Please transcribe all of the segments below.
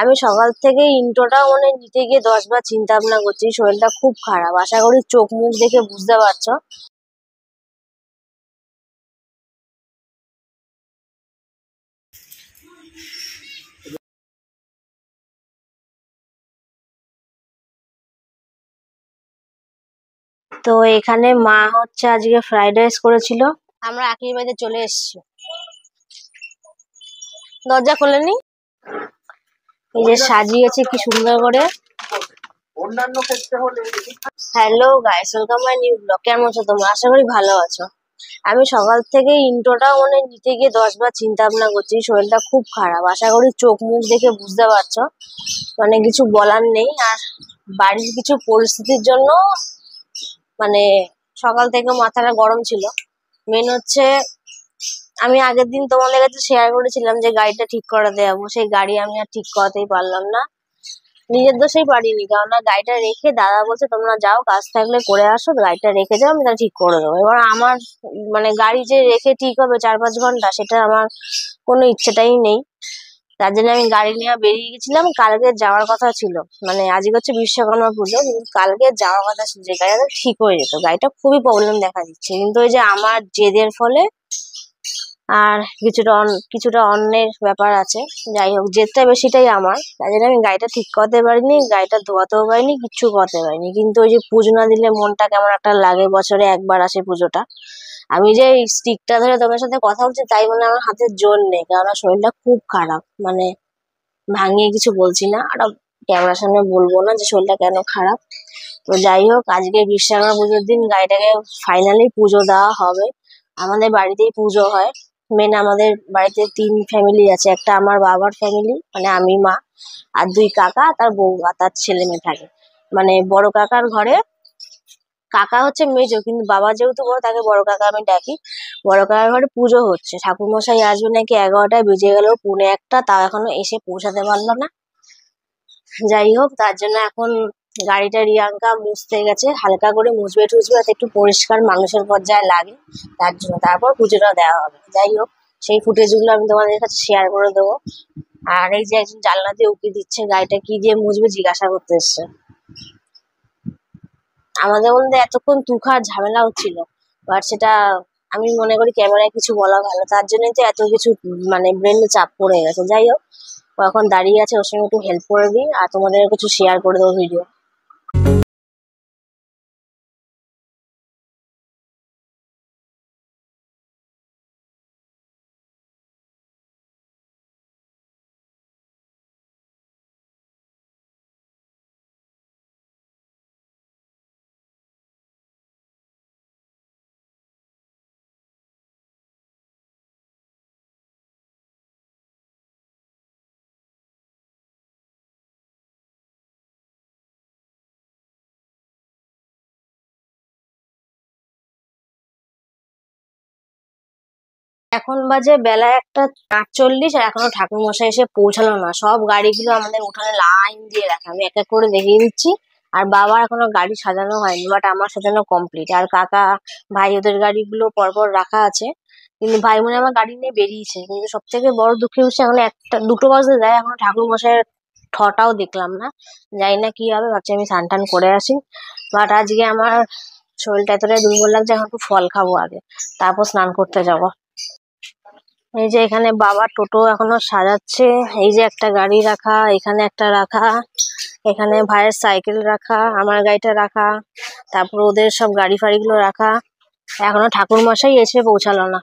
আমি সকাল থেকে ইন্ট্রোটা মানে নিতে গিয়ে 10 বার চিন্তা ভাবনা করছি। শরীরটা খুব খারাপ, আশা করি চোখ মুখ দেখে বুঝতে পারছো। তো এখানে মা হচ্ছে আজকে ফ্রাইড রাইস করেছিল। আমরা একই বাড়িতে চলে এসেছি। দরজা খোলেনি, এই যে সাজিয়েছে কি সুন্দর করে। অন্যান্য ক্ষেত্রে হলে hello guys, welcome my new blog. কেমন আছো তোমরা? আশা করি ভালো আছো। আমি সকাল থেকে ইন্ট্রোটা মানে নিতে গিয়ে 10 বার চিন্তা ভাবনা করছি। শরীরটা খুব খারাপ, আশা করি চোখ মুখ দেখে বুঝতে পারছো। মানে কিছু বলার নেই। আর বাড়ির কিছু পরিস্থিতির জন্য মানে সকাল থেকে মাথাটা গরম ছিল। মেন হচ্ছে আমি আগের দিন তোমাদের কাছে শেয়ার করেছিলাম যে গাড়িটা ঠিক করাতে যাবো, সেই গাড়ি আমি আর ঠিক করাতেই পারলাম না। নিজের দোষেই পারিনি, কেননা গাড়িটা রেখে দাদা বলছে তোমরা যাও, কাজ থাকলে করে আসো, গাড়িটা রেখে যাও, আমি তাহলে ঠিক করে দেবো। এবার আমার মানে গাড়ি যে রেখে ঠিক হবে 4-5 ঘন্টা, সেটা আমার কোনো ইচ্ছেটাই নেই। তার জন্য আমি গাড়ি নিয়ে বেরিয়ে গেছিলাম। কালকে যাওয়ার কথা ছিল, মানে আজকে হচ্ছে বিশ্বকর্মা পুজো, কিন্তু কালকে যাওয়ার কথা ছিল যে গাড়িটা ঠিক হয়ে যেত। গাড়িটা খুবই প্রবলেম দেখা দিচ্ছে, কিন্তু ওই যে আমার জেদের ফলে আর কিছুটা অন্যের ব্যাপার আছে। যাই হোক, জেদটা বেশিটাই আমার, তাই জন্য আমি গাড়িটা ঠিক করতে পারিনি, গাড়িটা ধোয়াতেও পারিনি, কিচ্ছু করতে পারিনি। কিন্তু ওই যে পুজো না দিলে মনটা কেমন একটা লাগে, বছরে একবার আসে পুজোটা। আমি যে স্টিকটা ধরে তোমার সাথে কথা বলছি, তাই বলে আমার হাতে জোর নেই, কেননা শরীরটা খুব খারাপ। মানে ভাঙিয়ে কিছু বলছি না, আর ক্যামেরার সামনে বলবো না যে শরীরটা কেন খারাপ। তো যাই হোক, আজকে বিশ্বকর্মা পুজোর দিন গাড়িটাকে ফাইনালি পুজো দেওয়া হবে। আমাদের বাড়িতেই পুজো হয়। মেন আমাদের বাড়িতে 3 ফ্যামিলি আছে। একটা আমার বাবার ফ্যামিলি, মানে আমি, মা, আর 2 কাকা, তার বউ আর তার ছেলে মেয়ে থাকে। মানে বড় কাকার ঘরে, কাকা হচ্ছে মেজো, কিন্তু বাবা যেহেতু বড়, তাকে বড় কাকা আমি ডাকি। বড় কাকার ঘরে পুজো হচ্ছে, ঠাকুর মশাই আসবে নাকি 11টায়, বেজে গেল 1:45, তাও এখনো এসে পৌঁছাতে পারলো না। যাই হোক, তার জন্য এখন গাড়িটা রিয়াঙ্কা মুছতে গেছে, হালকা করে মুছবে টুছবে, যাতে একটু পরিষ্কার মানুষের পর্যায়ে লাগে। তার জন্য তারপর পুজোটা দেওয়া হবে। যাই হোক, সেই ফুটেজ গুলো আমি তোমাদের কাছে শেয়ার করে দেবো। আর এই যে একজন জানলা দিয়ে উকি দিচ্ছে, গাড়িটা কি দিয়ে মুছবে জিজ্ঞাসা করতে এসছে। আমাদের মধ্যে এতক্ষণ তুখার ঝামেলা হচ্ছিল, বাট সেটা আমি মনে করি ক্যামেরায় কিছু বলা ভালো, তার জন্যই তো এত কিছু মানে ব্রেনে চাপ পড়ে গেছে। যাই হোক, ও এখন দাঁড়িয়ে আছে, ওর সঙ্গে একটু হেল্প করে দিই আর তোমাদের কিছু শেয়ার করে দেবো ভিডিও। এখন বাজে বেলা 1:48, আর এখনো ঠাকুর মশাই এসে পৌঁছালো না। সব গাড়িগুলো আমাদের উঠানে লাইন দিয়ে রাখা, আমি এক এক করে দেখিয়ে দিচ্ছি। আর বাবার এখনো গাড়ি সাজানো হয়নি, বাট আমার সাজানো কমপ্লিট। আর কাকা ভাই ওদের গাড়িগুলো পরপর রাখা আছে, কিন্তু ভাই মনে হয় আমার গাড়ি নিয়ে বেরিয়েছে। কিন্তু সব থেকে বড় দুঃখের বিষয়, এখন 1-2 বাজতে যায়, এখন ঠাকুর মশাইয়ের ঠটাও দেখলাম না। জানি না কি হবে, ভাবছি আমি স্নান টান করে আসি। বাট আজকে আমার শরীরটা এতটাই দুর্বল লাগছে, এখন একটু ফল খাবো আগে, তারপর স্নান করতে যাবো। এই যে এখানে বাবা টোটো এখনো সাজাচ্ছে। এই যে একটা গাড়ি রাখা, এখানে একটা রাখা, এখানে ভাইয়ের সাইকেল রাখা, আমার গাড়িটা রাখা, তারপর ওদের সব গাড়ি ফাড়ি গুলো রাখা। এখনো ঠাকুর মশাই এসে পৌঁছালো না।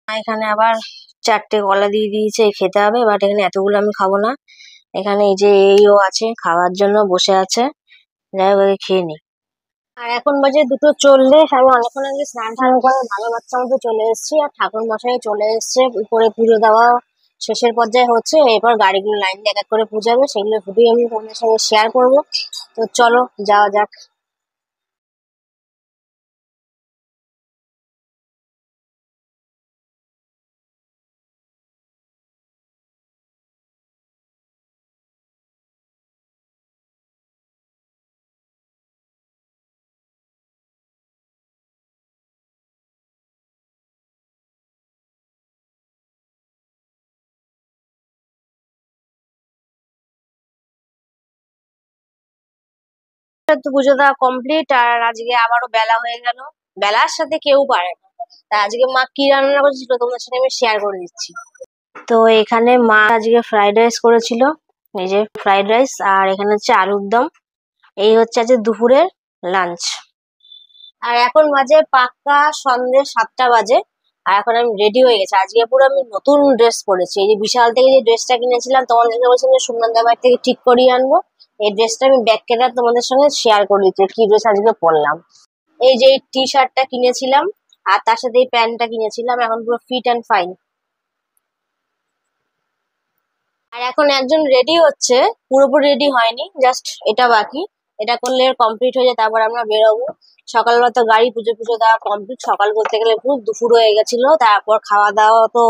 এখানে আবার 4টে কলা দিয়ে দিয়েছে, খেতে হবে, বাট এখানে এতগুলো আমি খাবো না। এখানে এই যে এইও আছে, খাওয়ার জন্য বসে আছে। যাই হোক, আগে খেয়ে নি। আর এখন বাজে 2:40। আমি অনেকক্ষণ আগে স্নান টান করে ভালো বাচ্চা মতো চলে এসেছি, আর ঠাকুর মশাই চলে এসেছে। উপরে পুজো দেওয়া শেষের পর্যায়ে হচ্ছে, এরপর গাড়িগুলো লাইন দিয়ে এক এক করে পুজাবে, সেগুলো ভিডিও আমি তোমাদের সঙ্গে শেয়ার করবো। তো চলো যাওয়া যাক। তো পুজো দেওয়া কমপ্লিট, আর আজকে আবারও বেলা হয়ে গেল। বেলার সাথে কেউ পারে না। তা আজকে মা কি রান্না করেছিল তোমাদের সাথে আমি শেয়ার করে দিচ্ছি। তো এখানে মা আজকে ফ্রাইড রাইস করেছিল, এই যে ফ্রাইড রাইস, আর এখানে হচ্ছে আলুর দম। এই হচ্ছে আজকে দুপুরের লাঞ্চ। আর এখন বাজে পাক্কা সন্ধ্যে 7টা বাজে। আর এখন আমি রেডি হয়ে গেছি। আজকে পুরো আমি নতুন ড্রেস পরেছি। এই যে বিশাল থেকে যে ড্রেসটা কিনেছিলাম, তোমাদেরকে বলছিলাম যে সুনন্দা বাড়ি থেকে ঠিক করিয়ে আনবো। এই ড্রেসটা আমি ব্যাক ক্যামেরা তোমাদের সঙ্গে শেয়ার করে দিচ্ছি কি ড্রেস আজকে পরলাম। এই যে টি শার্টটা কিনেছিলাম, আর তার সাথে এই প্যান্টটা কিনেছিলাম। এখন পুরো ফিট অ্যান্ড ফাইন। আর এখন একজন রেডি হচ্ছে, পুরোপুরি রেডি হয়নি, জাস্ট এটা বাকি। এটা করলে কমপ্লিট হয়ে যায়, তারপর আমরা বেরোবো। সকালবেলা তো গাড়ি পুজো পুজো দেওয়া কমপ্লিট। সকাল বলতে গেলে পুরো দুপুর হয়ে গেছিল। তারপর খাওয়া দাওয়া তো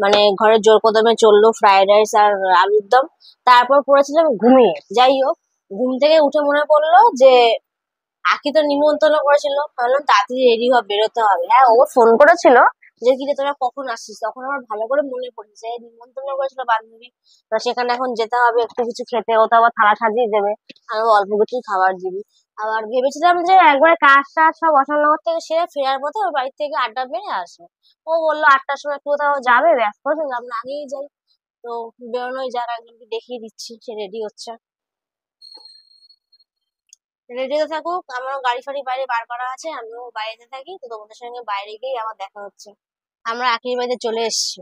মানে ঘরের জোর কদমে চললো, ফ্রাইড রাইস আর আলুর দম। তারপর পড়েছিলাম ঘুমিয়ে। যাই হোক, ঘুম থেকে উঠে মনে পড়লো যে আকি তো নিমন্ত্রণ করেছিল, ভাবলাম তাড়াতাড়ি রেডি হয়ে বেরোতে হবে। হ্যাঁ, ও ফোন করেছিল যে কি রে তোরা কখন আসছিস, তখন আমার ভালো করে মনে পড়েছে নিমন্ত্রণ করেছিল বান্ধবী। তো সেখানে এখন যেতে হবে একটু কিছু খেতে, ও তো আবার থালা সাজিয়ে দেবে, আমি অল্প কিছুই খাবার দিবি। আবার ভেবেছিলাম যে একবার কাজ টাজ সব অশোকনগর থেকে সেরে ফেরার পথে ওর বাড়ি থেকে আড্ডা মেরে আসবো। ও বললো 8টার সময় একটু কোথাও যাবে, ব্যস্ত ছিলাম না, আগেই যাই। তো বেরোনোই যার একজনকে দেখিয়ে দিচ্ছি, সে রেডি হচ্ছে। রেডি তো থাকুক, আমারও গাড়ি ফাড়ি বাইরে বার করা আছে, আমিও বাইরে থাকি। তো তোমাদের সঙ্গে বাইরে গিয়ে আবার দেখা হচ্ছে। আমরা আখির বাড়িতে চলে এসেছি।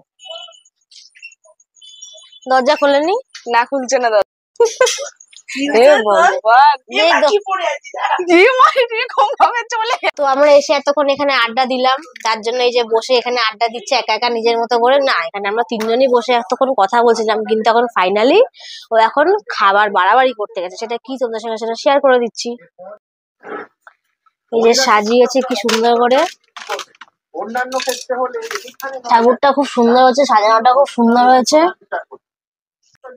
দরজা খোলেনি? না, খুলছে না দাদা। তো আমরা এসে এতক্ষণ এখানে আড্ডা দিলাম, তার জন্য এই যে বসে এখানে আড্ডা দিচ্ছে একা একা নিজের মতো করে। না, এখানে আমরা তিনজনই বসে এতক্ষণ কথা বলছিলাম, কিন্তু এখন ফাইনালি ও এখন খাবার বাড়াবাড়ি করতে গেছে। সেটা কি তোমাদের সঙ্গে সেটা শেয়ার করে দিচ্ছি। এই যে সাজিয়েছে কি সুন্দর করে, ঠাকুরটা খুব সুন্দর হয়েছে, সাজানোটা খুব সুন্দর হয়েছে।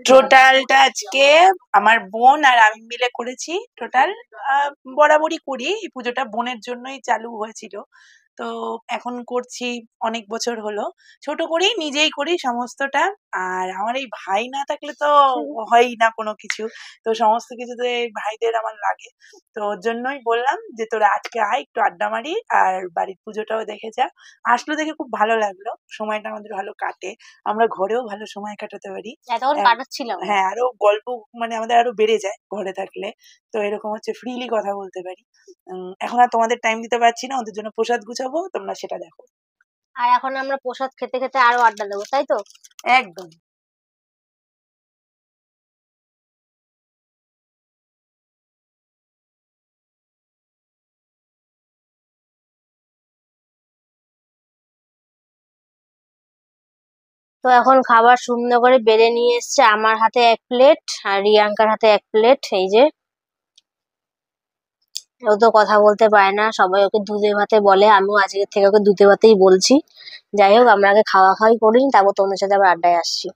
টোটালটা আজকে আমার বোন আর আমি মিলে করেছি। টোটাল বরাবরই করি, এই পুজোটা বোনের জন্যই চালু হয়েছিল। তো এখন করছি অনেক বছর হলো। ছোট করেই নিজেই করি সমস্তটা। আর আমার এই ভাই না থাকলে তো হয়ই না কোনো কিছু। তো সমস্ত কিছুতে ভাইদের আমার লাগে। তো ওর জন্যই বললাম যে তোরা আজকে আয়, একটু আড্ডা মারি আর বাড়ির পুজোটাও দেখে যা। আসলো দেখে খুব ভালো লাগলো, সময়টা আমাদের ভালো কাটে, আমরা ঘরেও ভালো সময় কাটাতে পারি। এতক্ষণ কাটাচ্ছিলাম। হ্যাঁ, আরো গল্প মানে আমাদের আরো বেড়ে যায় ঘরে থাকলে। তো এরকম হচ্ছে ফ্রিলি কথা বলতে পারি। এখন আর তোমাদের টাইম দিতে পারছি না, ওদের জন্য প্রসাদ গুছাবো, তোমরা সেটা দেখো। আর এখন আমরা প্রসাদ খেতে খেতে আরো আড্ডা দেবো, তাই তো? একদম। তো এখন খাবার সুন্দর করে বেড়ে নিয়ে এসছে, আমার হাতে 1 প্লেট আর রিয়াঙ্কার হাতে 1 প্লেট। এই যে ও তো কথা বলতে পারে না, সবাই ওকে দুধে ভাতে বলে, আমিও আজকে থেকে ওকে দুধে ভাতেই বলছি। যাই হোক, আমরা আগে খাওয়া খাওয়াই করিনি, তারপর তোমাদের সাথে আবার আড্ডায় আসছি।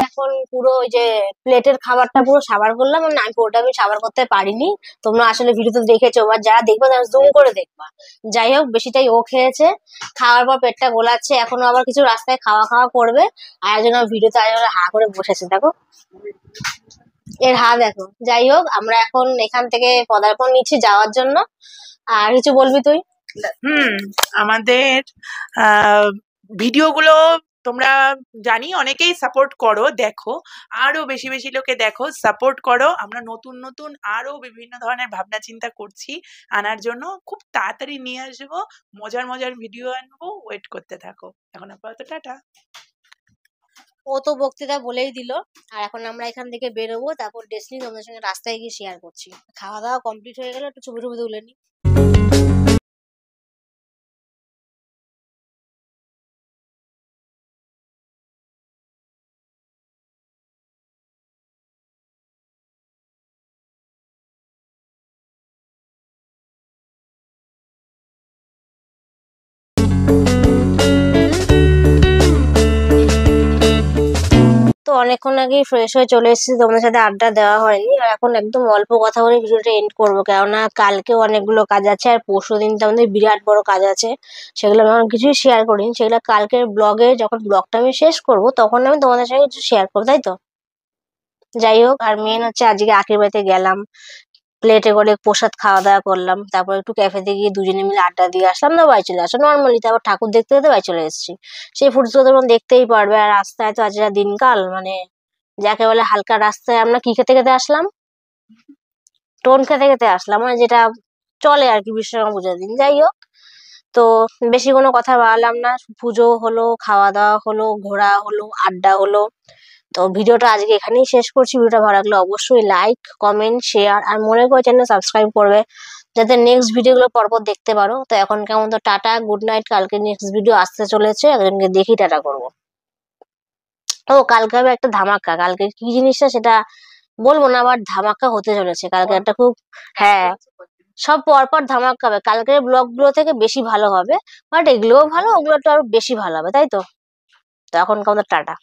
এখন পুরো ওই যে প্লেটের খাবারটা পুরো সাবার করলাম, আর না আমি পুরোটা আমি সাবার করতে পারিনি। তোমরা আসলে ভিডিওতে দেখেছো, বা যারা দেখবে তারা জুম করে দেখবা। যাই হোক, বেশিটাই ও খেয়েছে। খাওয়ার পর পেটটা গোলাচ্ছে, এখনো আবার কিছু রাস্তায় খাওয়া খাওয়া করবে। আর একজন ভিডিওতে আয়োজন হা করে বসেছে, দেখো এর হা দেখো। যাই হোক, আমরা এখন এখান থেকে পদার্পণ নিচ্ছি যাওয়ার জন্য। আর কিছু বলবি তুই? আমাদের ভিডিওগুলো তোমরা জানি অনেকেই সাপোর্ট করো, দেখো, আরো বেশি বেশি লোকে দেখো, সাপোর্ট করো। আমরা নতুন নতুন আরো বিভিন্ন ধরনের ভাবনা চিন্তা করছি আনার জন্য, খুব তাড়াতাড়ি নিয়ে আসবো, মজার মজার ভিডিও আনবো, ওয়েট করতে থাকো। এখন আপাতত টাটা। ও তো বক্তৃতা বলেই দিল। আর এখন আমরা এখান থেকে বেরোবো, তারপর ডেসনি তোমাদের সঙ্গে রাস্তায় গিয়ে শেয়ার করছি। খাওয়া দাওয়া কমপ্লিট হয়ে গেল, একটু ছবি টবি তুলে নি। অনেকক্ষণ আগেই ফ্রেশ হয়ে চলে এসেছি, তোমাদের সাথে আড্ডা দেওয়া হয়নি। আর এখন একদম অল্প কথা বলে ভিডিওটা এন্ড করবো, কেননা কালকেও অনেকগুলো কাজ আছে আর পরশুদিন তো আমাদের বিরাট বড় কাজ আছে। সেগুলো আমি এখন কিছুই শেয়ার করিনি, সেগুলো কালকের ব্লগে যখন ব্লগটা আমি শেষ করবো তখন আমি তোমাদের সঙ্গে কিছু শেয়ার করবো, তাই তো। যাই হোক, আর মেন হচ্ছে আজকে আখির বাড়িতে গেলাম, প্লেটে করে প্রসাদ খাওয়া দাওয়া করলাম, তারপর একটু ক্যাফেতে গিয়ে দুজনে মিলে আড্ডা দিয়ে আসলাম, না বাড়ি চলে আসলাম নর্মালি। তারপর ঠাকুর দেখতে দেখতে বাড়ি চলে এসেছি। সেই ফুটেজগুলো তোমরা দেখতেই পারবে। আর রাস্তায় তো আজ যা দিনকাল, মানে যাকে বলে হালকা রাস্তায় আমরা কি খেতে খেতে আসলাম, টোন খেতে খেতে আসলাম, মানে যেটা চলে আর কি বিশ্বকর্মা পুজোর দিন। যাই হোক, তো বেশি কোনো কথা বাড়ালাম না। পুজো হলো, খাওয়া দাওয়া হলো, ঘোরা হলো, আড্ডা হলো। তো ভিডিওটা আজকে এখানেই শেষ করছি। ভিডিওটা ভালো লাগলে অবশ্যই লাইক, কমেন্ট, শেয়ার আর মনে করে চ্যানেল সাবস্ক্রাইব করবে, যাতে নেক্সট ভিডিওগুলো পরপর দেখতে পারো। তো এখন কেমন, তো টাটা, গুড নাইট। কালকে নেক্সট ভিডিও আসতে চলেছে, একজনকে দেখি টাটা করবো। ও কালকে হবে একটা ধামাকা, কালকে কি জিনিসটা সেটা বলবো না, আবার ধামাকা হতে চলেছে কালকে একটা খুব। হ্যাঁ, সব পরপর ধামাকা হবে, কালকের ব্লগ গুলো থেকে বেশি ভালো হবে। বাট এগুলোও ভালো, ওগুলো তো আরো বেশি ভালো হবে, তাই তো। তো এখন কেমন, টাটা।